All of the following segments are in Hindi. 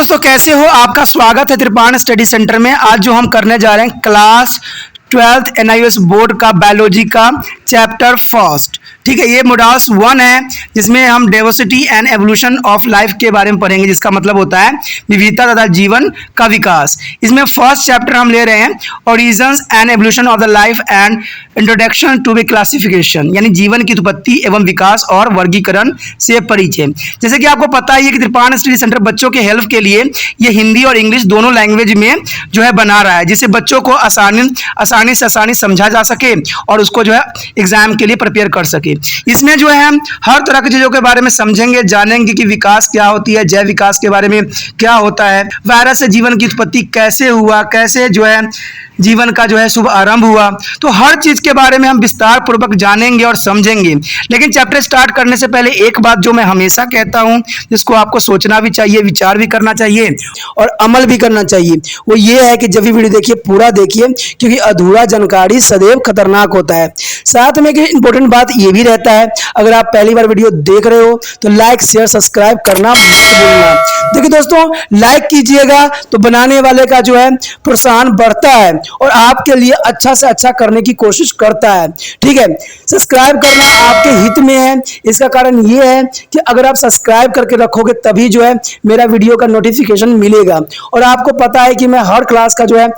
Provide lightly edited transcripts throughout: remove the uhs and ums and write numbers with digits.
दोस्तों, कैसे हो? आपका स्वागत है त्रिपाण स्टडी सेंटर में। आज जो हम करने जा रहे हैं क्लास 12th NIOS बोर्ड का बायोलॉजी का चैप्टर फर्स्ट। ठीक है, ये मॉड्यूल्स 1 है जिसमें हम diversity and evolution of life के बारे में पढ़ेंगे, जिसका मतलब होता है विविधता तथा जीवन का विकास। इसमें फर्स्ट चैप्टर हम ले रहे हैं origins and evolution of the life and introduction to be classification, यानी जीवन की उत्पत्ति एवं विकास और वर्गीकरण से परिचय। जैसे कि आपको पता ही है कि त्रिपाण स्टडी सेंटर बच्चों के हेल्प के लिए ये हिंदी और इंग्लिश दोनों लैंग्वेज में जो है बना रहा है, जिससे बच्चों को आसानी से समझा जा सके और उसको जो है एग्जाम के लिए प्रिपेयर कर सके। इसमें जो है हम हर तरह की चीजों के बारे में समझेंगे, जानेंगे कि विकास क्या होती है, जैव विकास के बारे में क्या होता है, वायरस से जीवन की उत्पत्ति कैसे हुआ, कैसे जो है जीवन का जो है शुभ आरंभ हुआ। तो हर चीज के बारे में हम विस्तार पूर्वक जानेंगे और समझेंगे। लेकिन चैप्टर स्टार्ट करने से पहले एक बात जो मैं हमेशा कहता हूं, जिसको आपको सोचना भी चाहिए, विचार भी करना चाहिए और अमल भी करना चाहिए, वो ये है कि जब भी वीडियो देखिए पूरा देखिए, क्योंकि अधूरा जानकारी सदैव खतरनाक होता है। साथ में एक इंपॉर्टेंट बात ये भी रहता है, अगर आप पहली बार वीडियो देख रहे हो तो लाइक शेयर सब्सक्राइब करना मत भूलना। देखिए दोस्तों, लाइक कीजिएगा तो बनाने वाले का जो है प्रोत्साहन बढ़ता है और आपके लिए अच्छा से अच्छा करने की कोशिश करता है। ठीक है, सब्सक्राइब करना आपके हित में है। इसका कारण ये है कि अगर आप सब्सक्राइब करके रखोगे तभी जो है मेरा वीडियो का नोटिफिकेशन मिलेगा। और आपको पता है कि मैं हर क्लास का जो है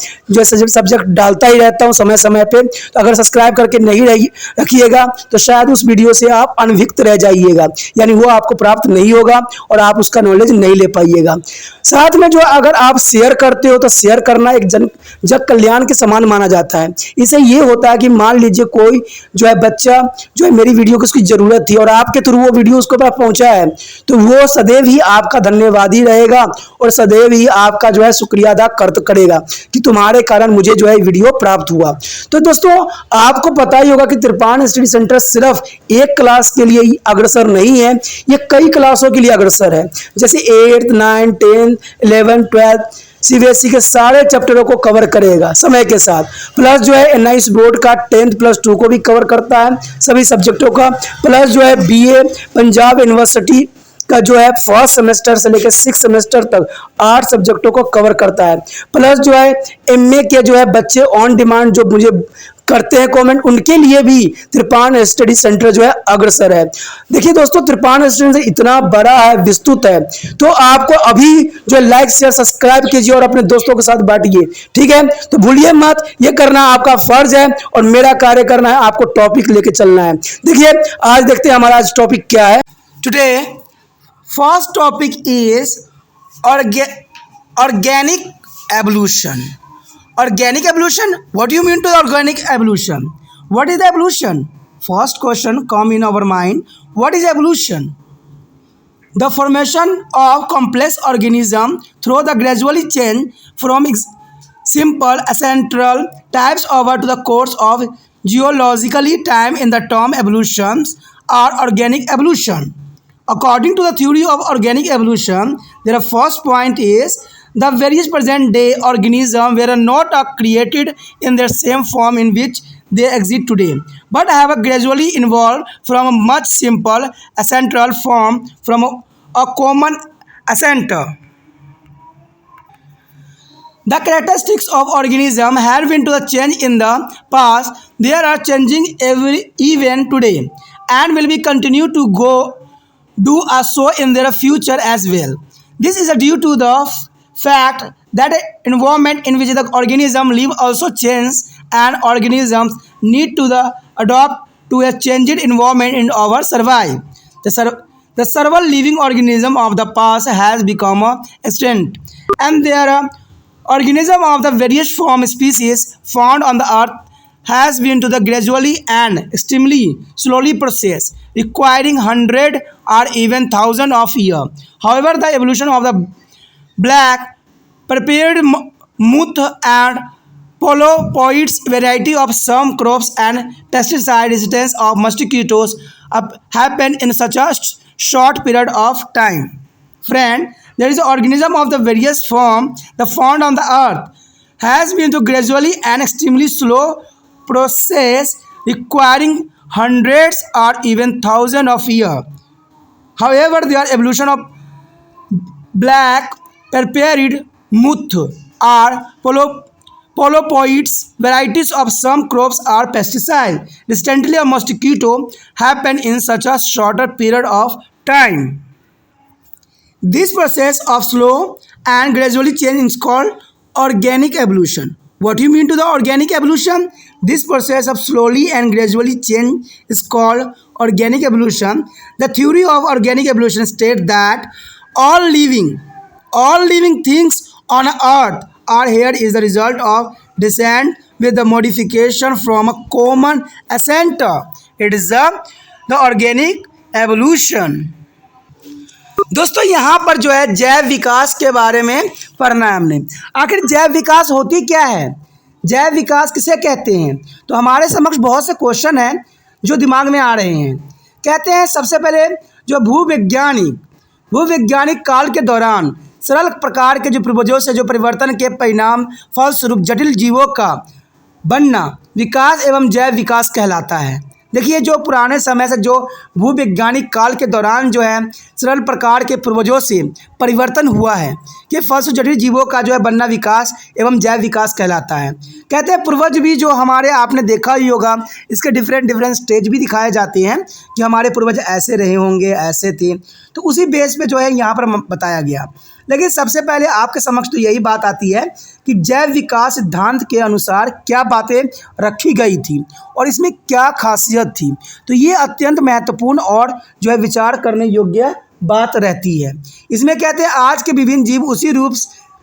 सब्जेक्ट डालता ही रहता हूं समय समय पे। तो अगर सब्सक्राइब करके नहीं रखिएगा तो शायद उस वीडियो से आप अनभिज्ञ रह जाइएगा, यानी वो आपको प्राप्त नहीं होगा और आप उसका नॉलेज नहीं ले पाइएगा। साथ में जो अगर आप शेयर करते हो तो शेयर करना एक जग कल्याण के समान माना जाता है। इससे ये होता है कि मान लीजिए कोई जो है बच्चा जो है मेरी वीडियो की उसकी जरूरत थी और आपके थ्रू वो वीडियो उसको पास पहुंचा है, तो वो सदैव ही आपका धन्यवादी रहेगा और सदैव ही आपका जो है शुक्रिया अदा करेगा कि तुम्हारे कारण मुझे जो है वीडियो प्राप्त हुआ। तो दोस्तों, आपको पता ही होगा कि त्रिपाण स्टडी सेंटर सिर्फ एक क्लास के लिए ही अग्रसर नहीं है, ये कई क्लासों के लिए अग्रसर है। जैसे 8th 9th 10th 11th 12th CBSE के सारे चैप्टरों को कवर करेगा समय के साथ। प्लस जो है NIOS बोर्ड का 10th+2 को भी कवर करता है, सभी सब्जेक्टों का। प्लस जो है BA पंजाब यूनिवर्सिटी का जो है फर्स्ट सेमेस्टर से लेकर 6th सेमेस्टर तक 8 सब्जेक्टों को कवर करता है। प्लस जो है MA के जो है बच्चे ऑन डिमांड जो मुझे करते हैं कमेंट, उनके लिए भी त्रिपाण स्टडी सेंटर जो है अग्रसर है। देखिए दोस्तों, त्रिपाण स्टडी सेंटर इतना बड़ा है, विस्तृत है, तो आपको अभी जो लाइक शेयर सब्सक्राइब कीजिए और अपने दोस्तों के साथ बांटिए। ठीक है, तो भूलिए मत, ये करना आपका फर्ज है और मेरा कार्य करना है, आपको टॉपिक लेके चलना है। देखिए आज देखते हैं हमारा आज टॉपिक क्या है। Today first topic is organic evolution. Organic evolution? What do you mean to organic evolution? What is the evolution? First question come in our mind. What is evolution? The formation of complex organism through the gradually change from simple ancestral types over to the course of geologically time in the term evolutions or organic evolution. According to the theory of organic evolution, their first point is the various present day organisms were not created in their same form in which they exist today, but have gradually evolved from a much simple ancestral form from a common ancestor. The characteristics of organism have been to the change in the past. They are changing even today and will be continue to do so in their future as well. This is due to the fact that the environment in which the organism live also changes, and organisms need to adapt to a changed environment in order to survive. The several living organisms of the past has become extinct, and there are organisms of the various form species found on the earth has been to the gradually and extremely slowly process, requiring hundred or even thousand of years. However, the evolution of the black prepared moth and polypoids variety of some crops and pesticide resistance of mosquitoes happen in such a short period of time. Friend, there is an organism of the various form the found on the earth has been to gradually and extremely slow process, requiring hundreds or even thousands of years. However, their evolution of black Perperid, muth are polypoids. Varieties of some crops are pesticide resistantly a mosquito happen in such a shorter period of time. This process of slow and gradually change is called organic evolution. What do you mean to the organic evolution? This process of slowly and gradually change is called organic evolution. The theory of organic evolution states that all living, all living things on earth are here is the result of descent with the modification from a common ancestor. It is the organic evolution. दोस्तों यहाँ पर जो है जैव विकास के बारे में पढ़ना है हमने। आखिर जैव विकास होती क्या है, जैव विकास किसे कहते हैं? तो हमारे समक्ष बहुत से क्वेश्चन हैं जो दिमाग में आ रहे हैं। कहते हैं सबसे पहले जो भूवैज्ञानिक काल के दौरान सरल प्रकार के जो पूर्वजों से जो परिवर्तन के परिणाम फलस्वरूप जटिल जीवों का बनना विकास एवं जैव विकास कहलाता है। देखिए जो पुराने समय से जो भूवैज्ञानिक काल के दौरान जो है सरल प्रकार के पूर्वजों से परिवर्तन हुआ है कि फलस्वरूप जटिल जीवों का जो है बनना विकास एवं जैव विकास कहलाता है। कहते हैं पूर्वज भी जो हमारे आपने देखा ही होगा, इसके डिफरेंट स्टेज भी दिखाए जाते हैं कि हमारे पूर्वज ऐसे रहे होंगे, ऐसे थे, तो उसी बेस पे जो है यहाँ पर बताया गया। लेकिन सबसे पहले आपके समक्ष तो यही बात आती है कि जैव विकास सिद्धांत के अनुसार क्या बातें रखी गई थी और इसमें क्या खासियत थी। तो ये अत्यंत महत्वपूर्ण और जो है विचार करने योग्य बात रहती है। इसमें कहते हैं आज के विभिन्न जीव उसी रूप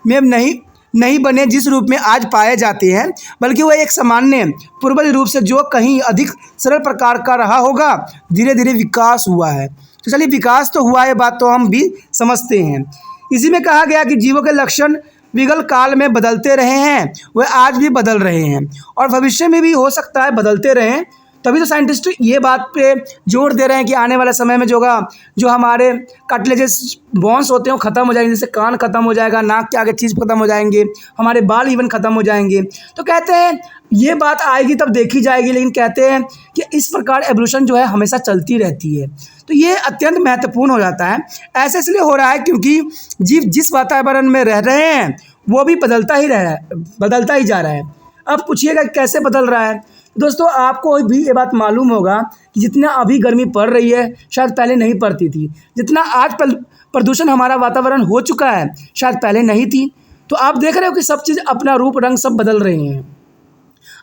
में नहीं बने जिस रूप में आज पाए जाते हैं, बल्कि वह एक सामान्य पूर्वज रूप से जो कहीं अधिक सरल प्रकार का रहा होगा, धीरे धीरे विकास हुआ है। तो चलिए विकास तो हुआ है, बात तो हम भी समझते हैं। इसी में कहा गया कि जीवों के लक्षण विगल काल में बदलते रहे हैं, वह आज भी बदल रहे हैं और भविष्य में भी हो सकता है बदलते रहें। तभी तो साइंटिस्ट ये बात पे जोर दे रहे हैं कि आने वाले समय में जो हमारे कार्टिलेजेस बोन्स होते हैं वो ख़त्म हो जाएंगे, जैसे कान ख़त्म हो जाएगा, नाक के आगे चीज़ ख़त्म हो जाएंगे, हमारे बाल इवन ख़त्म हो जाएंगे। तो कहते हैं ये बात आएगी तब देखी जाएगी, लेकिन कहते हैं कि इस प्रकार एवोल्यूशन जो है हमेशा चलती रहती है। तो ये अत्यंत महत्वपूर्ण हो जाता है। ऐसे इसलिए हो रहा है क्योंकि जीव जिस वातावरण में रह रहे हैं वो भी बदलता ही जा रहा है। अब पूछिएगा कैसे बदल रहा है। दोस्तों आपको भी ये बात मालूम होगा कि जितना अभी गर्मी पड़ रही है शायद पहले नहीं पड़ती थी, जितना आज प्रदूषण हमारा वातावरण हो चुका है शायद पहले नहीं थी। तो आप देख रहे हो कि सब चीज़ अपना रूप रंग सब बदल रहे हैं।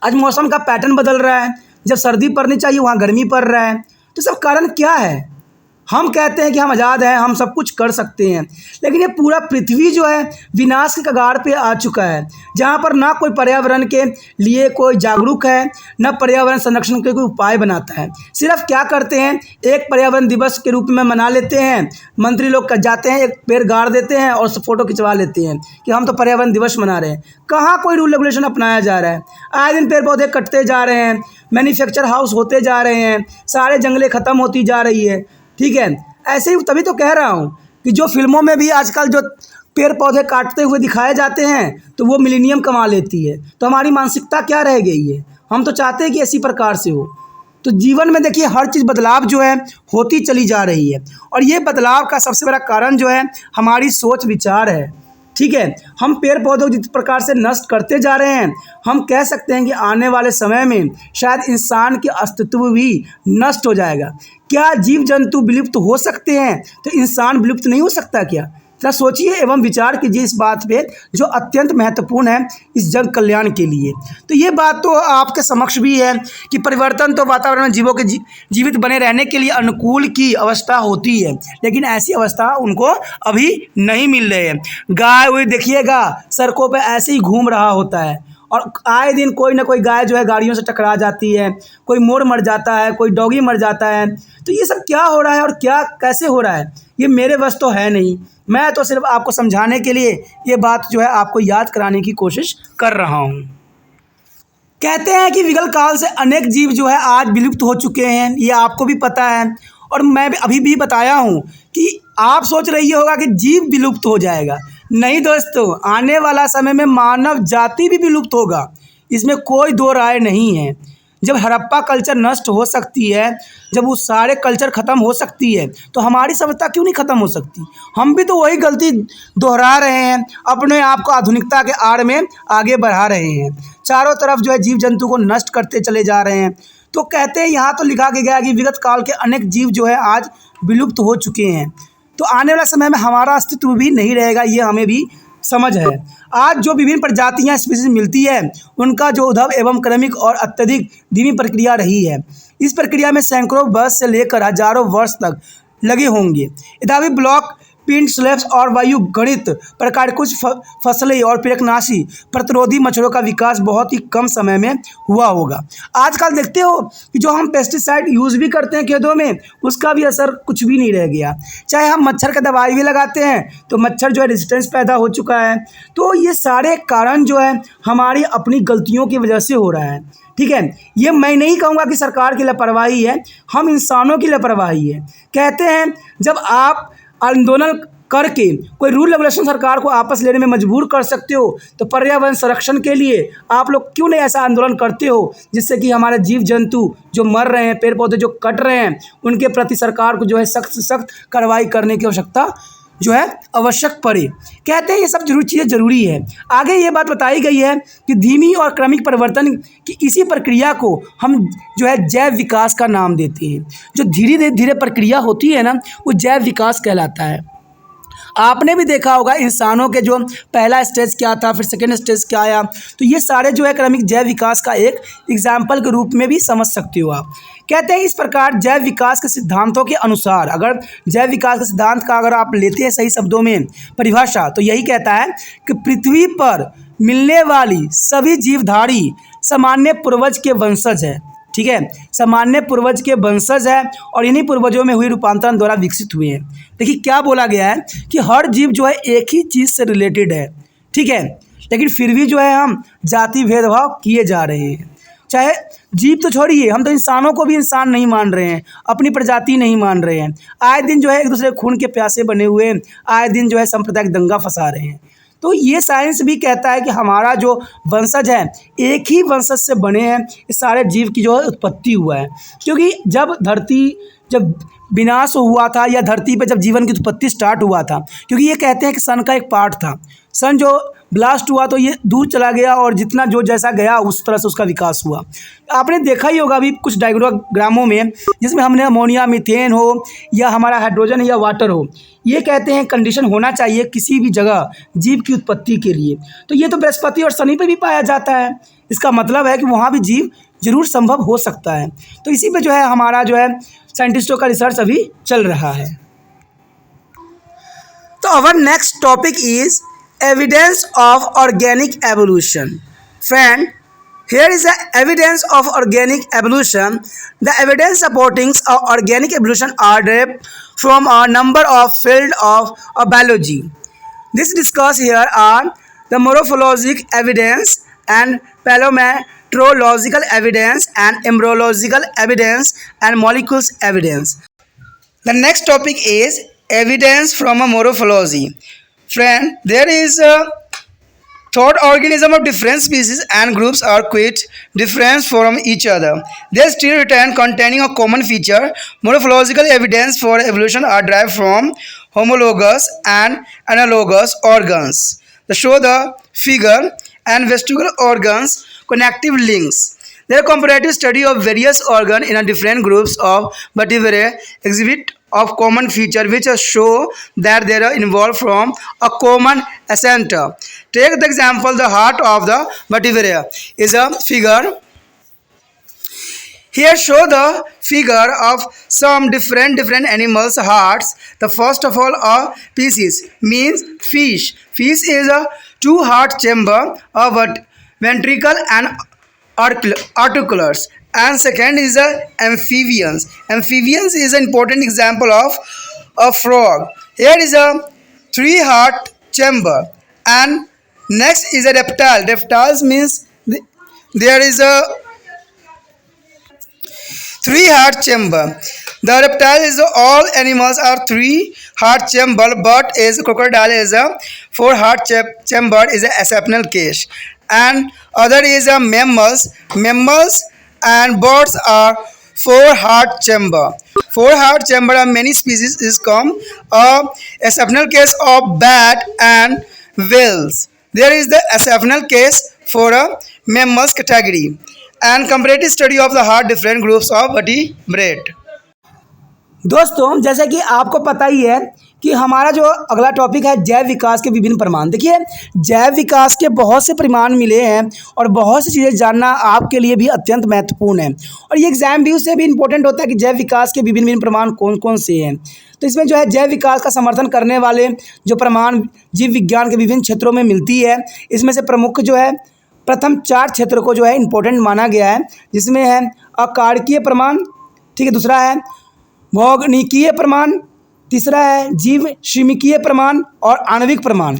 आज मौसम का पैटर्न बदल रहा है, जब सर्दी पड़नी चाहिए वहाँ गर्मी पड़ रहा है। तो सब कारण क्या है? हम कहते हैं कि हम आज़ाद हैं, हम सब कुछ कर सकते हैं, लेकिन ये पूरा पृथ्वी जो है विनाश के कगार पे आ चुका है, जहाँ पर ना कोई पर्यावरण के लिए कोई जागरूक है, ना पर्यावरण संरक्षण के कोई उपाय बनाता है। सिर्फ क्या करते हैं, एक पर्यावरण दिवस के रूप में मना लेते हैं, मंत्री लोग जाते हैं एक पेड़ गाड़ देते हैं और फ़ोटो खिंचवा लेते हैं कि हम तो पर्यावरण दिवस मना रहे हैं। कहाँ कोई रूल रेगुलेशन अपनाया जा रहा है? आए दिन पेड़ पौधे कटते जा रहे हैं, मैन्युफैक्चर हाउस होते जा रहे हैं, सारे जंगलें ख़त्म होती जा रही है। ठीक है, ऐसे ही तभी तो कह रहा हूँ कि जो फिल्मों में भी आजकल जो पेड़ पौधे काटते हुए दिखाए जाते हैं तो वो मिलेनियम कमा लेती है। तो हमारी मानसिकता क्या रह गई है? हम तो चाहते हैं कि इसी प्रकार से हो। तो जीवन में देखिए हर चीज़ बदलाव जो है होती चली जा रही है और ये बदलाव का सबसे बड़ा कारण जो है हमारी सोच विचार है। ठीक है, हम पेड़ पौधों को जिस प्रकार से नष्ट करते जा रहे हैं, हम कह सकते हैं कि आने वाले समय में शायद इंसान के अस्तित्व भी नष्ट हो जाएगा। क्या जीव जंतु विलुप्त हो सकते हैं तो इंसान विलुप्त नहीं हो सकता क्या? जरा सोचिए एवं विचार कीजिए इस बात पे जो अत्यंत महत्वपूर्ण है इस जग कल्याण के लिए। तो ये बात तो आपके समक्ष भी है कि परिवर्तन तो वातावरण में जीवों के जीवित बने रहने के लिए अनुकूल की अवस्था होती है, लेकिन ऐसी अवस्था उनको अभी नहीं मिल रही है। गाय वही देखिएगा सड़कों पे ऐसे ही घूम रहा होता है और आए दिन कोई ना कोई गाय जो है गाड़ियों से टकरा जाती है, कोई मोर मर जाता है, कोई डॉगी मर जाता है। तो ये सब क्या हो रहा है और क्या कैसे हो रहा है ये मेरे बस तो है नहीं। मैं तो सिर्फ आपको समझाने के लिए ये बात जो है आपको याद कराने की कोशिश कर रहा हूँ। कहते हैं कि विगल काल से अनेक जीव जो है आज विलुप्त हो चुके हैं, ये आपको भी पता है और मैं अभी भी बताया हूँ कि आप सोच रही होगा कि जीव विलुप्त हो जाएगा। नहीं दोस्तों, आने वाला समय में मानव जाति भी विलुप्त होगा, इसमें कोई दो राय नहीं है। जब हड़प्पा कल्चर नष्ट हो सकती है, जब वो सारे कल्चर ख़त्म हो सकती है, तो हमारी सभ्यता क्यों नहीं ख़त्म हो सकती? हम भी तो वही गलती दोहरा रहे हैं, अपने आप को आधुनिकता के आड़ में आगे बढ़ा रहे हैं। चारों तरफ जो है जीव जंतु को नष्ट करते चले जा रहे हैं। तो कहते हैं, यहाँ तो लिखा गया है कि विगत काल के अनेक जीव जो है आज विलुप्त हो चुके हैं, तो आने वाला समय में हमारा अस्तित्व भी नहीं रहेगा, ये हमें भी समझ है। आज जो विभिन्न प्रजातियां स्पीसीज मिलती है, उनका जो उद्भव एवं क्रमिक और अत्यधिक धीमी प्रक्रिया रही है। इस प्रक्रिया में सैकड़ों वर्ष से लेकर हजारों वर्ष तक लगे होंगे। यद्यपि ब्लॉक पिंड स्लैब्स और वायु गणित प्रकार कुछ फसलें और पेड़कनाशी प्रतिरोधी मच्छरों का विकास बहुत ही कम समय में हुआ होगा। आजकल देखते हो कि जो हम पेस्टिसाइड यूज़ भी करते हैं खेतों में, उसका भी असर कुछ भी नहीं रह गया। चाहे हम मच्छर का दवाई भी लगाते हैं तो मच्छर जो है रेजिस्टेंस पैदा हो चुका है। तो ये सारे कारण जो है हमारी अपनी गलतियों की वजह से हो रहा है। ठीक है, ये मैं नहीं कहूँगा कि सरकार की लापरवाही है, हम इंसानों की लापरवाही है। कहते हैं, जब आप आंदोलन करके कोई रूल रेगुलेशन सरकार को आपस लेने में मजबूर कर सकते हो, तो पर्यावरण संरक्षण के लिए आप लोग क्यों नहीं ऐसा आंदोलन करते हो, जिससे कि हमारे जीव जंतु जो मर रहे हैं, पेड़ पौधे जो कट रहे हैं, उनके प्रति सरकार को जो है सख्त से सख्त कार्रवाई करने की आवश्यकता जो है आवश्यक पड़े। कहते हैं ये सब चीज़ें ज़रूरी है। आगे ये बात बताई गई है कि धीमी और क्रमिक परिवर्तन की इसी प्रक्रिया को हम जो है जैव विकास का नाम देते हैं। जो धीरे धीरे प्रक्रिया होती है ना, वो जैव विकास कहलाता है। आपने भी देखा होगा इंसानों के जो पहला स्टेज क्या था, फिर सेकेंड स्टेज क्या आया, तो ये सारे जो है क्रमिक जैव विकास का एक एग्जाम्पल के रूप में भी समझ सकते हो आप। कहते हैं इस प्रकार जैव विकास के सिद्धांतों के अनुसार, अगर जैव विकास के सिद्धांत का अगर आप लेते हैं सही शब्दों में परिभाषा, तो यही कहता है कि पृथ्वी पर मिलने वाली सभी जीवधारी सामान्य पूर्वज के वंशज है। ठीक है, सामान्य पूर्वज के वंशज है और इन्हीं पूर्वजों में हुई रूपांतरण द्वारा विकसित हुए हैं। देखिए क्या बोला गया है कि हर जीव जो है एक ही चीज़ से रिलेटेड है। ठीक है, लेकिन फिर भी जो है हम जाति भेदभाव किए जा रहे हैं। चाहे जीव तो छोड़िए, हम तो इंसानों को भी इंसान नहीं मान रहे हैं, अपनी प्रजाति नहीं मान रहे हैं। आए दिन जो है एक दूसरे खून के प्यासे बने हुए हैं, आए दिन जो है सांप्रदायिक दंगा फंसा रहे हैं। तो ये साइंस भी कहता है कि हमारा जो वंशज है एक ही वंशज से बने हैं, इस सारे जीव की जो है उत्पत्ति हुआ है। क्योंकि जब विनाश हुआ था या धरती पे जब जीवन की उत्पत्ति स्टार्ट हुआ था, क्योंकि ये कहते हैं कि सन का एक पार्ट था, सन जो ब्लास्ट हुआ तो ये दूर चला गया और जितना जो जैसा गया उस तरह से उसका विकास हुआ। आपने देखा ही होगा अभी कुछ डायग्रामों में, जिसमें हमने अमोनिया, मीथेन हो या हमारा हाइड्रोजन या वाटर हो, ये कहते हैं कंडीशन होना चाहिए किसी भी जगह जीव की उत्पत्ति के लिए। तो ये तो बृहस्पति और शनि पे भी पाया जाता है, इसका मतलब है कि वहाँ भी जीव जरूर संभव हो सकता है। तो इसी पे जो है हमारा जो है साइंटिस्टों का रिसर्च अभी चल रहा है। तो our next topic is evidence of organic evolution. Friend, here is the evidence of organic evolution. The evidence supporting organic evolution are derived from a number of fields of biology. This discussed here are the morphological evidence and paleometeorological evidence and embryological evidence and molecules evidence. The next topic is evidence from a morphology. Friend, there is a thought organism of different species and groups are quite different from each other. They still retain containing a common feature. Morphological evidence for evolution are derived from homologous and analogous organs. They show the figure and vestigial organs, connective links. Their comparative study of various organs in a different groups of vertebrae exhibit of common feature which show that they are involved from a common ancestor. Take the example, the heart of the vertebrate is a figure. Here show the figure of some different animals' hearts. The first of all a species means fish. Fish is a two heart chamber, a ventricle and articulars. And second is the amphibians. Amphibians is an important example of a frog. Here is a three heart chamber. And next is a reptile. Reptiles means there is a three heart chamber. The reptile is all animals are three heart chamber, but is crocodile is a four heart chamber is a exceptional case. And other is a mammals. Mammals and birds are four heart chamber. Four heart chamber of many species is come a exceptional case of bat and whales. There is the exceptional case for a mammals category and comparative study of the heart different groups of vertebrate. दोस्तों जैसे कि आपको पता ही है कि हमारा जो अगला टॉपिक है जैव विकास के विभिन्न प्रमाण। देखिए जैव विकास के बहुत से प्रमाण मिले हैं और बहुत सी चीज़ें जानना आपके लिए भी अत्यंत महत्वपूर्ण है और ये एग्जाम व्यू से भी इम्पोर्टेंट होता है कि जैव विकास के विभिन्न विभिन्न प्रमाण कौन कौन से हैं। तो इसमें जो है जैव विकास का समर्थन करने वाले जो प्रमाण जीव विज्ञान के विभिन्न क्षेत्रों में मिलती है, इसमें से प्रमुख जो है प्रथम 4 क्षेत्र को जो है इम्पोर्टेंट माना गया है, जिसमें है अकार्यकीय प्रमाण, ठीक है, दूसरा है भौगोलिकीय प्रमाण, तीसरा है जीव शिमिकीय प्रमाण और आणविक प्रमाण।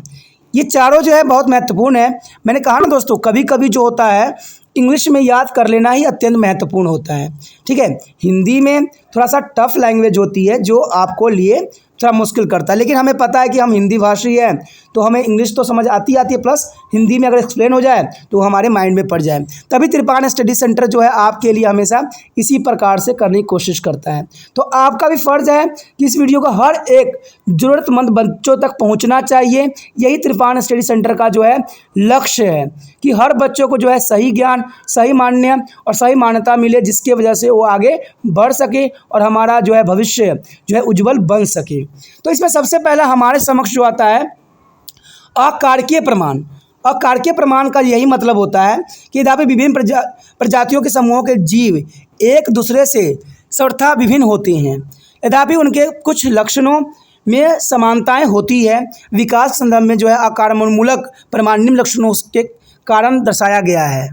ये चारों जो है बहुत महत्वपूर्ण है। मैंने कहा ना दोस्तों, कभी कभी जो होता है इंग्लिश में याद कर लेना ही अत्यंत महत्वपूर्ण होता है, ठीक है। हिंदी में थोड़ा सा टफ लैंग्वेज होती है जो आपको लिए थोड़ा मुश्किल करता है, लेकिन हमें पता है कि हम हिंदी भाषी हैं तो हमें इंग्लिश तो समझ आती है, प्लस हिंदी में अगर एक्सप्लेन हो जाए तो हमारे माइंड में पड़ जाए। तभी त्रिपाण स्टडी सेंटर जो है आपके लिए हमेशा इसी प्रकार से करने की कोशिश करता है। तो आपका भी फ़र्ज़ है कि इस वीडियो को हर एक ज़रूरतमंद बच्चों तक पहुँचना चाहिए। यही त्रिपाण स्टडी सेंटर का जो है लक्ष्य है कि हर बच्चों को जो है सही ज्ञान, सही मान्य और सही मान्यता मिले, जिसकी वजह से वो आगे बढ़ सके और हमारा जो है भविष्य जो है उज्जवल बन सके। तो इसमें सबसे पहला हमारे समक्ष जो आता है अकार्यकीय प्रमाण। अकार्यकीय प्रमाण का यही मतलब होता है कि यद्यपि विभिन्न प्रजातियों के समूहों के जीव एक दूसरे से सर्वथा विभिन्न होते हैं, यद्यपि उनके कुछ लक्षणों में समानताएं होती है। विकास के संदर्भ में जो है आक्रामणमूलक प्रमाण निम्न लक्षणों के कारण दर्शाया गया है,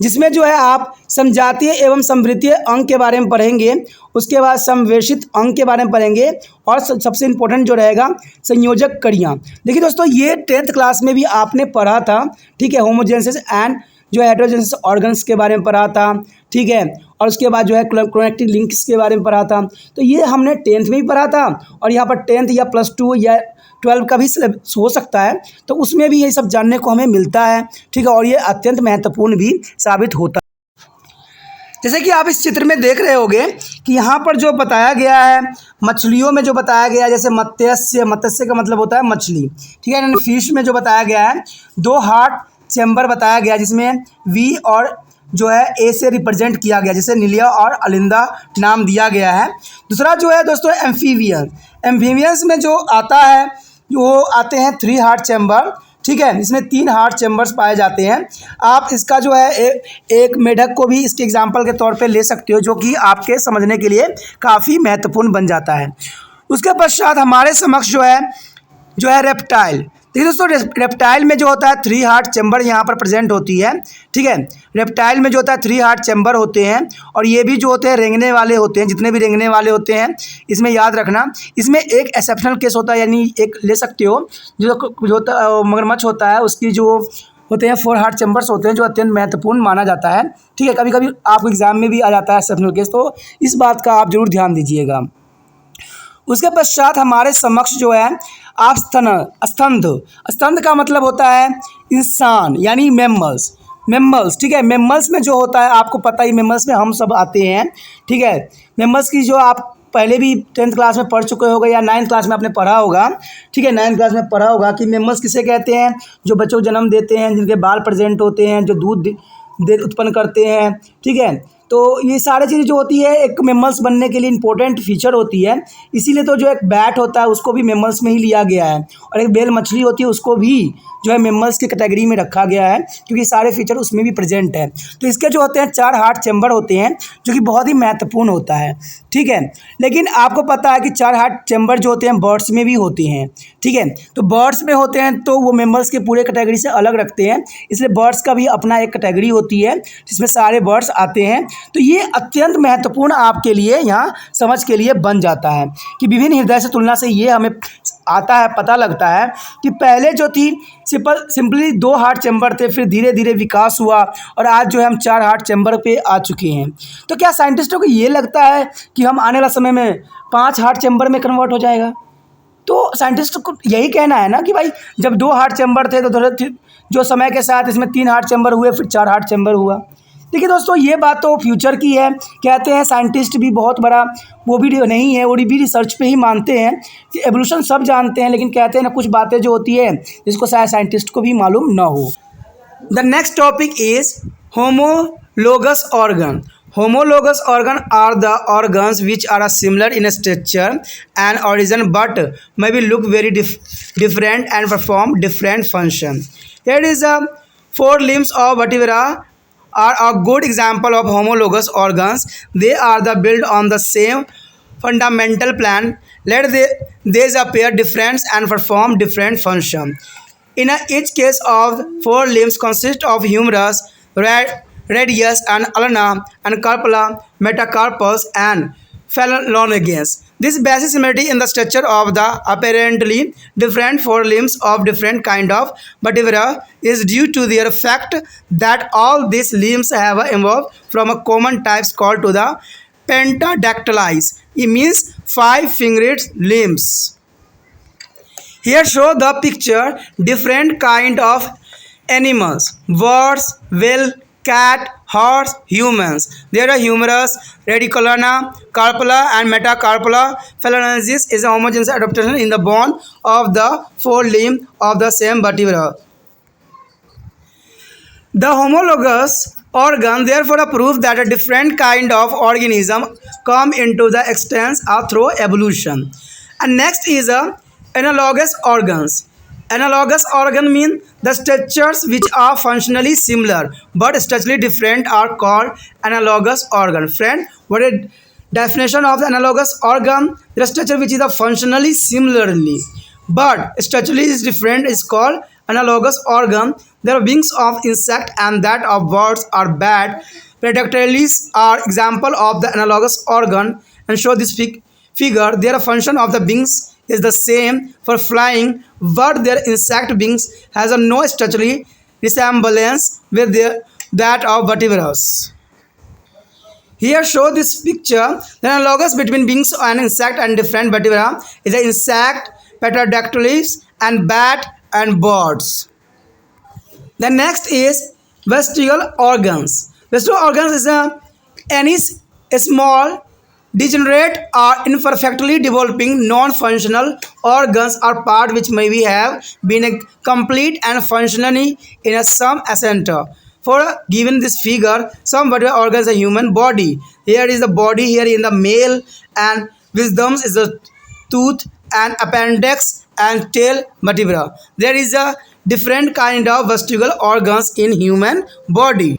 जिसमें जो है आप समजातीय एवं समवृत्तीय अंग के बारे में पढ़ेंगे, उसके बाद समवेशित अंग के बारे में पढ़ेंगे और सबसे इम्पोर्टेंट जो रहेगा संयोजक कड़ियाँ। देखिए दोस्तों, ये 10th क्लास में भी आपने पढ़ा था, ठीक है। होमोजेनेसिस एंड जो है हेटेरोजेनेसिस ऑर्गन्स के बारे में पढ़ा था, ठीक है। और उसके बाद जो है क्रोमैटिक लिंक्स के बारे में पढ़ा था। तो ये हमने 10th में भी पढ़ा था और यहाँ पर 10th या +2 या 12 का भी हो सकता है, तो उसमें भी ये सब जानने को हमें मिलता है, ठीक है। और ये अत्यंत महत्वपूर्ण भी साबित होता है। जैसे कि आप इस चित्र में देख रहे होंगे कि यहाँ पर जो बताया गया है मछलियों में जो बताया गया है, जैसे मत्स्य का मतलब होता है मछली, ठीक है। फिश में जो बताया गया है 2 हार्ट चैम्बर बताया गया, जिसमें वी और जो है ए से रिप्रेजेंट किया गया, जिसे नीलिया और अलिंदा नाम दिया गया है। दूसरा जो है दोस्तों एम्फीबियंस में जो आता है वो आते हैं 3 हार्ट चैम्बर, ठीक है। इसमें 3 हार्ट चैम्बर्स पाए जाते हैं। आप इसका जो है एक मेढक को भी इसके एग्जाम्पल के तौर पे ले सकते हो, जो कि आपके समझने के लिए काफ़ी महत्वपूर्ण बन जाता है। उसके पश्चात हमारे समक्ष जो है रेप्टाइल। देखिए दोस्तों, रेप्टाइल में जो होता है 3 हार्ट चैम्बर यहाँ पर प्रेजेंट होती है, ठीक है। रेप्टाइल में जो होता है 3 हार्ट चैम्बर होते हैं और ये भी जो होते हैं रेंगने वाले होते हैं। जितने भी रेंगने वाले होते हैं इसमें याद रखना, इसमें एक एक्सेप्शनल केस होता है, यानी एक ले सकते हो जो मगरमच्छ होता है, उसकी जो होते हैं 4 हार्ट चैम्बर्स होते हैं, जो अत्यंत महत्वपूर्ण माना जाता है, ठीक है। कभी कभी आपको एग्जाम में भी आ जाता है एक्सेप्शनल केस, तो इस बात का आप जरूर ध्यान दीजिएगा। उसके पश्चात हमारे समक्ष जो है आप स्तंध का मतलब होता है इंसान, यानी मेमल्स, ठीक है। मेमल्स में जो होता है आपको पता ही, मेमल्स में हम सब आते हैं, ठीक है। मेमल्स की जो आप पहले भी 10th क्लास में पढ़ चुके होगा या 9th क्लास में आपने पढ़ा होगा, ठीक है। 9th क्लास में पढ़ा होगा कि मेमल्स किसे कहते हैं, जो बच्चों को जन्म देते हैं, जिनके बाल प्रेजेंट होते हैं, जो दूध उत्पन्न करते हैं, ठीक है। तो ये सारी चीज़ें जो होती है एक मेमल्स बनने के लिए इंपॉर्टेंट फीचर होती है। इसीलिए तो जो एक बैट होता है उसको भी मेमल्स में ही लिया गया है, और एक बेल मछली होती है उसको भी जो है मेमल्स की कैटेगरी में रखा गया है, क्योंकि सारे फीचर उसमें भी प्रेजेंट है। तो इसके जो होते हैं 4 हार्ट चैम्बर होते हैं, जो कि बहुत ही महत्वपूर्ण होता है, ठीक है। लेकिन आपको पता है कि 4 हार्ट चैम्बर जो होते हैं बर्ड्स में भी होते हैं, ठीक है। तो बर्ड्स में होते हैं तो वो मेमल्स के पूरे कैटेगरी से अलग रखते हैं, इसलिए बर्ड्स का भी अपना एक कैटेगरी होती है जिसमें सारे बर्ड्स आते हैं। तो ये अत्यंत महत्वपूर्ण आपके लिए यहाँ समझ के लिए बन जाता है कि विभिन्न हृदय से तुलना से ये हमें आता है, पता लगता है कि पहले जो थी सिंपली 2 हार्ट चैम्बर थे, फिर धीरे धीरे विकास हुआ और आज जो है हम 4 हार्ट चैम्बर पे आ चुके हैं। तो क्या साइंटिस्टों को ये लगता है कि हम आने वाला समय में 5 हार्ट चैम्बर में कन्वर्ट हो जाएगा? तो साइंटिस्ट को यही कहना है ना कि भाई जब 2 हार्ट चैम्बर थे तो जो समय के साथ इसमें 3 हार्ट चैम्बर हुए, फिर 4 हार्ट चैम्बर हुआ। देखिए दोस्तों, ये बात तो फ्यूचर की है। कहते हैं साइंटिस्ट भी बहुत बड़ा वो भी नहीं है, वो भी रिसर्च पे ही मानते हैं कि एवोल्यूशन सब जानते हैं, लेकिन कहते हैं ना कुछ बातें जो होती है जिसको शायद साइंटिस्ट को भी मालूम ना हो। The next topic is homologous organ. Homologous organ are the organs which are similar in structure and origin but maybe look very different and perform different function. Here is the four limbs of vertebra are a good example of homologous organs. They are the built on the same fundamental plan. Let these appear different and perform different function. In each case of four limbs consist of humerus, radius and ulna and carpula, metacarpus and phalanges. This basic similarity in the structure of the apparently different four limbs of different kind of vertebra is due to their fact that all these limbs have evolved from a common type called to the pentadactyls. It means 5-fingered limbs. Here show the picture different kind of animals: birds, whale, cat, horse, humans. There are humerus, radiculana, carpula and metacarpula. Phalanges is a homogeneous adaptation in the bone of the four limbs of the same vertebra. The homologous organ therefore prove that a different kind of organism come into the existence through evolution. And next is a analogous organs. Analogous organ mean the structures which are functionally similar but structurally different are called analogous organ. Friend, what is definition of the analogous organ? The structure which is functionally similarly but structurally is different is called analogous organ. There are wings of insect and that of birds are bad. Predactyls are example of the analogous organ and show this figure. Their function of the wings is the same for flying, but their insect wings has a no structural resemblance with that of vertebrates. Here show this picture. The analogous between wings and insect and different vertebra is the insect, pterodactyls, and bat and birds. The next is vestigial organs. Vestigial organs is any small, degenerate or imperfectly developing non-functional organs or part which maybe have been complete and functionally in some center. For given this figure, some vertebral organs are human body. Here is the body here in the male, and wisdom is the tooth and appendix and tail vertebra. There is a different kind of vestigial organs in human body.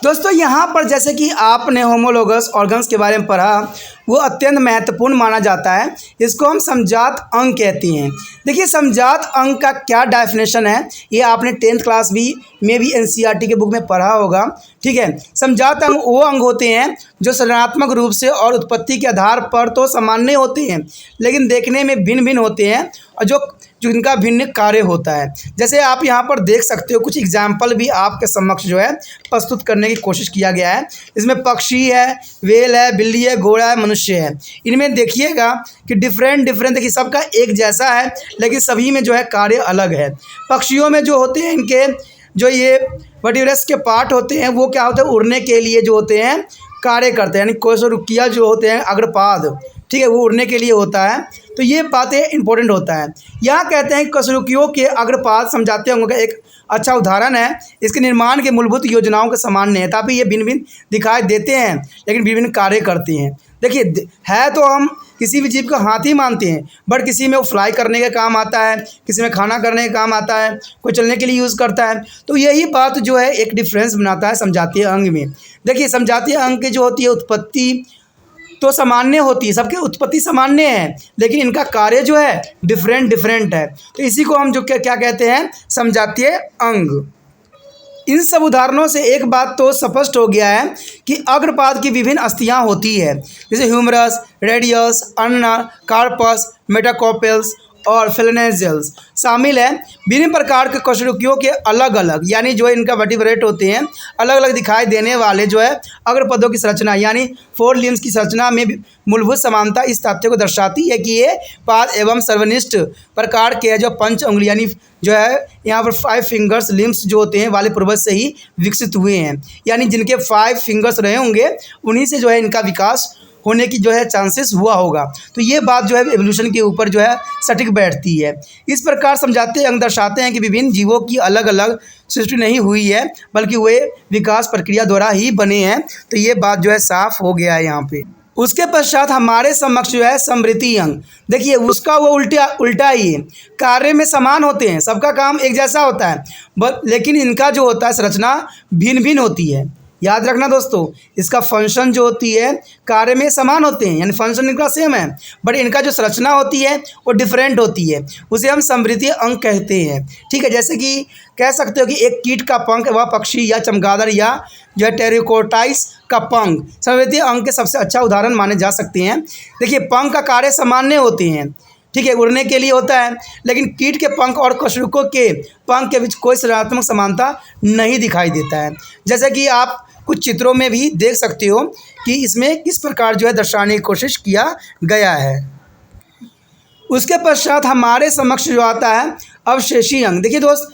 दोस्तों, यहाँ पर जैसे कि आपने होमोलोगस ऑर्गन्स के बारे में पढ़ा, वो अत्यंत महत्वपूर्ण माना जाता है। इसको हम समजात अंग कहते हैं। देखिए, समजात अंग का क्या डेफिनेशन है, ये आपने 10th क्लास में भी एनसीईआरटी के बुक में पढ़ा होगा। ठीक है, समजात अंग वो अंग होते हैं जो सृजनात्मक रूप से और उत्पत्ति के आधार पर तो सामान्य होते हैं, लेकिन देखने में भिन्न भिन्न होते हैं और जो इनका भिन्न कार्य होता है। जैसे आप यहाँ पर देख सकते हो, कुछ एग्जाम्पल भी आपके समक्ष जो है प्रस्तुत करने की कोशिश किया गया है। इसमें पक्षी है, वेल है, बिल्ली है, घोड़ा है, मनुष्य है। इनमें देखिएगा कि डिफरेंट देखिए सबका एक जैसा है, लेकिन सभी में जो है कार्य अलग है। पक्षियों में जो होते हैं, इनके जो ये वर्टिब्रस के पार्ट होते हैं, वो क्या होते हैं, उड़ने के लिए जो होते हैं कार्य करते हैं। यानी कोशरुकिया जो होते हैं, अग्रपाद, ठीक है, वो उड़ने के लिए होता है। तो ये बातें इंपॉर्टेंट होता है। यहाँ कहते हैं कशरुकियों के अग्रपाद समझाते होंगे का एक अच्छा उदाहरण है। इसके निर्माण के मूलभूत योजनाओं के सामान्य है, तभी ये भिन्न भिन्न दिखाई देते हैं, लेकिन विभिन्न कार्य करते हैं। देखिए, है तो हम किसी भी जीव को हाथी मानते हैं, बट किसी में वो फ्लाई करने का काम आता है, किसी में खाना करने का काम आता है, कोई चलने के लिए यूज़ करता है। तो यही बात जो है एक डिफरेंस बनाता है समजातीय अंग में। देखिए, समजातीय अंग की जो होती है उत्पत्ति तो सामान्य होती है, सबकी उत्पत्ति सामान्य है, लेकिन इनका कार्य जो है डिफरेंट है। तो इसी को हम जो क्या कहते हैं, समजातीय अंग। इन सब उदाहरणों से एक बात तो स्पष्ट हो गया है कि अग्रपाद की विभिन्न अस्थियां होती है, जैसे humerus, radius, ulna, carpus, metacarpals और फ्लैनेंजियल्स शामिल है। विभिन्न प्रकार के कशेरुकियों के अलग अलग यानी जो है इनका वर्टिब्रेट होते हैं अलग अलग दिखाई देने वाले जो है अग्रपदों की संरचना यानी 4 लिम्स की संरचना में मूलभूत समानता इस तथ्य को दर्शाती है कि ये पाद एवं सर्वनिष्ठ प्रकार के जो 5 उंगली यानी जो है यहाँ पर 5 फिंगर्स लिम्स जो होते हैं वाले पूर्वज से ही विकसित हुए हैं, यानी जिनके 5 फिंगर्स रहे होंगे उन्हीं से जो है इनका विकास होने की जो है चांसेस हुआ होगा। तो ये बात जो है एवोल्यूशन के ऊपर जो है सटीक बैठती है। इस प्रकार समझाते अंग दर्शाते हैं कि विभिन्न जीवों की अलग अलग सृष्टि नहीं हुई है बल्कि वे विकास प्रक्रिया द्वारा ही बने हैं। तो ये बात जो है साफ हो गया है यहाँ पे। उसके पश्चात हमारे समक्ष जो है समृद्धि अंग, देखिए उसका वो उल्टा ही है। कार्य में समान होते हैं, सबका काम एक जैसा होता है लेकिन इनका जो होता है संरचना भिन्न भिन्न होती है। याद रखना दोस्तों, इसका फंक्शन जो होती है कार्य में समान होते हैं यानी फंक्शन इनका सेम है बट इनका जो संरचना होती है वो डिफरेंट होती है, उसे हम समृद्धि अंग कहते हैं। ठीक है, जैसे कि कह सकते हो कि एक कीट का पंख व पक्षी या चमगादड़ या जो है टेरिकोटाइस का पंख समृद्धि अंग के सबसे अच्छा उदाहरण माने जा सकते हैं। देखिए पंख का कार्य सामान्य होते हैं, ठीक है, उड़ने के लिए होता है, लेकिन कीट के पंख और कशेरुकों के पंख के बीच कोई सकारात्मक समानता नहीं दिखाई देता है। जैसे कि आप कुछ चित्रों में भी देख सकते हो कि इसमें किस प्रकार जो है दर्शाने की कोशिश किया गया है। उसके पश्चात हमारे समक्ष जो आता है अवशेषी अंग। देखिए दोस्त,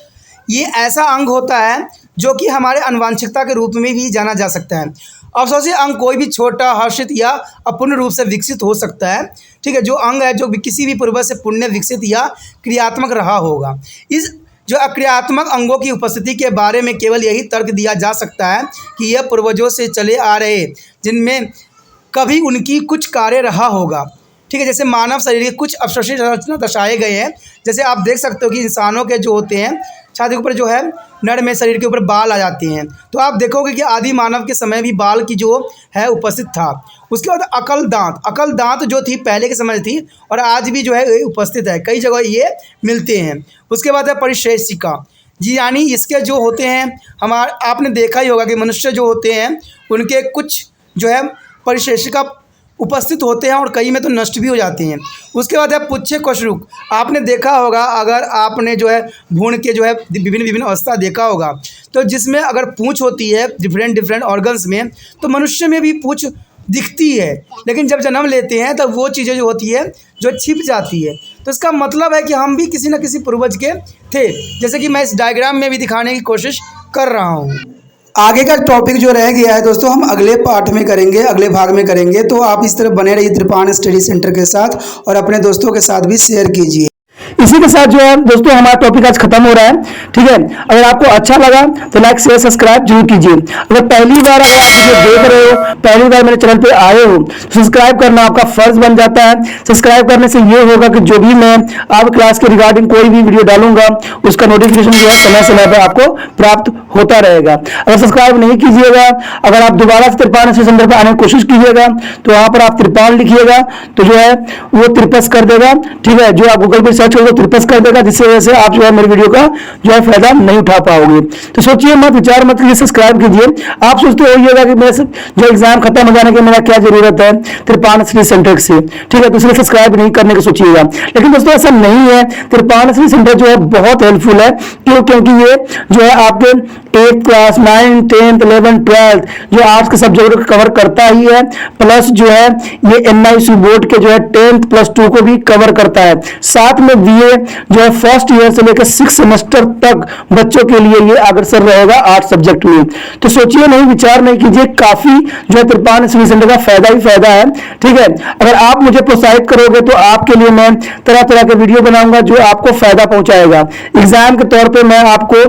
ये ऐसा अंग होता है जो कि हमारे आनुवंशिकता के रूप में भी जाना जा सकता है। अवशेषी अंग कोई भी छोटा, हर्षित या अपूर्ण रूप से विकसित हो सकता है। ठीक है, जो अंग है जो भी किसी भी पूर्वज से पुण्य विकसित या क्रियात्मक रहा होगा। इस जो अक्रियात्मक अंगों की उपस्थिति के बारे में केवल यही तर्क दिया जा सकता है कि यह पूर्वजों से चले आ रहे जिनमें कभी उनकी कुछ कार्य रहा होगा। ठीक है, जैसे मानव शरीर के कुछ अवशेष संरचना दर्शाए गए हैं। जैसे आप देख सकते हो कि इंसानों के जो होते हैं छाती के ऊपर जो है नर में शरीर के ऊपर बाल आ जाते हैं, तो आप देखोगे कि आदि मानव के समय भी बाल की जो है उपस्थित था। उसके बाद अकल दांत जो थी पहले के समय थी और आज भी जो है उपस्थित है, कई जगह ये मिलते हैं। उसके बाद है परिशेषिका जी, यानी इसके जो होते हैं आपने देखा ही होगा कि मनुष्य जो होते हैं उनके कुछ जो है परिशेषिका उपस्थित होते हैं और कई में तो नष्ट भी हो जाते हैं। उसके बाद है पुच्छ कशेरुक। आपने देखा होगा, अगर आपने जो है भ्रूण के जो है विभिन्न अवस्था देखा होगा तो जिसमें अगर पूँछ होती है डिफरेंट ऑर्गन्स में, तो मनुष्य में भी पूँछ दिखती है, लेकिन जब जन्म लेते हैं तब वो चीज़ें जो होती है जो छिप जाती है। तो इसका मतलब है कि हम भी किसी न किसी पूर्वज के थे, जैसे कि मैं इस डायग्राम में भी दिखाने की कोशिश कर रहा हूँ। आगे का टॉपिक जो रह गया है दोस्तों हम अगले पार्ट में करेंगे, अगले भाग में करेंगे। तो आप इस तरह बने रहिए त्रिपाण स्टडी सेंटर के साथ और अपने दोस्तों के साथ भी शेयर कीजिए। इसी के साथ जो है दोस्तों हमारा टॉपिक आज खत्म हो रहा है। ठीक है, अगर आपको अच्छा लगा तो लाइक शेयर सब्सक्राइब जरूर कीजिए। अगर पहली बार अगर आप मुझे देख रहे हो, पहली बार मेरे चैनल पे आए हो, तो सब्सक्राइब करना आपका फर्ज बन जाता है। सब्सक्राइब करने से ये होगा कि जो भी मैं आप क्लास के रिगार्डिंग कोई भी वीडियो डालूंगा उसका नोटिफिकेशन जो है समय समय पर आपको प्राप्त होता रहेगा। अगर सब्सक्राइब नहीं कीजिएगा, अगर आप दोबारा से त्रिपाण स्टडी सेंटर पर आने की कोशिश कीजिएगा तो वहां पर आप त्रिपाण लिखिएगा तो जो है वो त्रिपस कर देगा। ठीक है, जो आप गूगल पर सर्च करोगे त्रिपस कर देगा, जिससे वजह से आप जो है मेरी वीडियो का जो है फायदा नहीं उठा पाओगे। तो सोचिए मत, विचार मत कीजिए, सब्सक्राइब कीजिए। आप सोचते होइएगा कि मेरे जो एग्जाम खत्म हो जाने के मेरा क्या जरूरत है त्रिपाण स्टडी सेंटर से। ठीक है, तो इसलिए सब्सक्राइब नहीं करने की सोचिएगा, लेकिन दोस्तों ऐसा नहीं है। त्रिपाण स्टडी सेंटर जो है बहुत हेल्पफुल है, क्योंकि ये जो है आपके 8th class 9th 10th 11th 12th जो आर्ट्स के सब्जेक्ट को कवर करता ही है, प्लस जो है ये NIC बोर्ड के जो है 10th + 2 को भी कवर करता है। साथ में BA जो है फर्स्ट ईयर से लेकर 6 सेमेस्टर तक बच्चों के लिए ये अग्रसर रहेगा आर्ट्स सब्जेक्ट में। तो सोचिए नहीं, विचार नहीं कीजिए, काफी जो है त्रिपाण स्टडी सेंटर का फायदा ही फायदा है। ठीक है, अगर आप मुझे प्रोत्साहित करोगे तो आपके लिए मैं तरह तरह के वीडियो बनाऊंगा जो आपको फायदा पहुंचाएगा। एग्जाम के तौर पर मैं आपको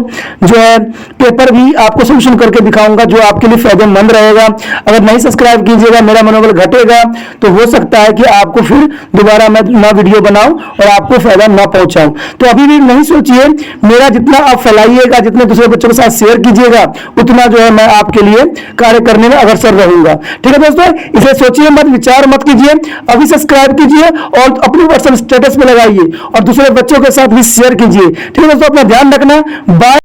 जो है पेपर भी आपको सोल्यूशन करके दिखाऊंगा जो आपके लिए फायदेमंद रहेगा। अगर नहीं सब्सक्राइब कीजिएगा, मेरा मनोबल घटेगा, तो हो सकता है कि आपको फिर दोबारा मैं नया वीडियो बनाऊं और आपको फायदा ना पहुंचाऊं। तो अभी भी नहीं सोचिए, मेरा जितना आप फैलाइएगा, जितने दूसरे बच्चों के साथ शेयर कीजिएगा, उतना जो है मैं आपके लिए कार्य करने में अग्रसर रहूंगा। ठीक है दोस्तों, इसे सोचिए मत, विचार मत कीजिए, अभी सब्सक्राइब कीजिए और अपनी व्हाट्सएप स्टेटस पे लगाइए और दूसरे बच्चों के साथ भी शेयर कीजिए। ठीक है दोस्तों, अपना ध्यान रखना। बाय।